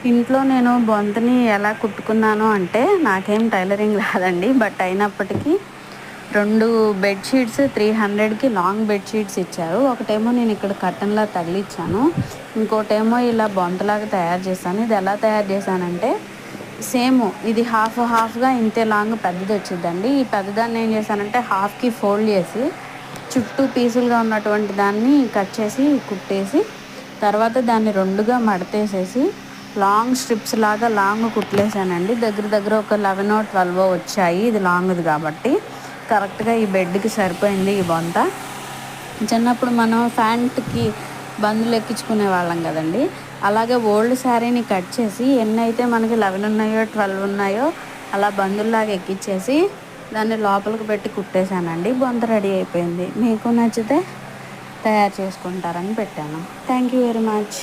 ఇంట్లో నేను బొంతని ఎలా కుట్టుకున్నాను అంటే నాకేం టైలరింగ్ రాదండి. బట్ అయినప్పటికీ 2 బెడ్‌షీట్స్ 300కి లాంగ్ బెడ్‌షీట్స్ ఇచ్చారు. ఒకటేమో నేను ఇక్కడ కర్టెన్‌లా తగిలిచ్చాను. ఇంకోటేమో ఇలా బొంతలాగా తయారు చేశాను. ఇది ఎలా తయారు చేశానంటే సేమ్ ఇది హాఫ్‌గా ఇంతే లాంగ్ పెద్దదొచ్చిద్దండి. ఈ పెద్దదాన్ని ఏం చేశానంటే హాఫ్‌కి ఫోల్డ్ చేసి చుట్టూ పీసులుగా ఉన్నటువంటి దాన్ని కట్ చేసి కుట్టేసి తర్వాత దాన్ని 2గా మడతేసేసి లాంగ్ స్ట్రిప్స్ లాగా లాంగ్ కుట్లేసానండి. దగ్గర ఒక 11 12 వచ్చాయి. ఇది లాంగ్ది కాబట్టి కరెక్ట్గా ఈ బెడ్కి సరిపోయింది ఈ బొంత. చిన్నప్పుడు మనం ఫ్యాంట్కి బందులు ఎక్కించుకునే వాళ్ళం కదండి. అలాగే ఓల్డ్ శారీని కట్ చేసి ఎన్నైతే మనకి 11 ఉన్నాయో 12 ఉన్నాయో అలా బందుల్లాగా ఎక్కించేసి దాన్ని లోపలికి పెట్టి కుట్టేశానండి. బొంత రెడీ అయిపోయింది. మీకు నచ్చితే తయారు చేసుకుంటారని పెట్టాను. Thank you very much.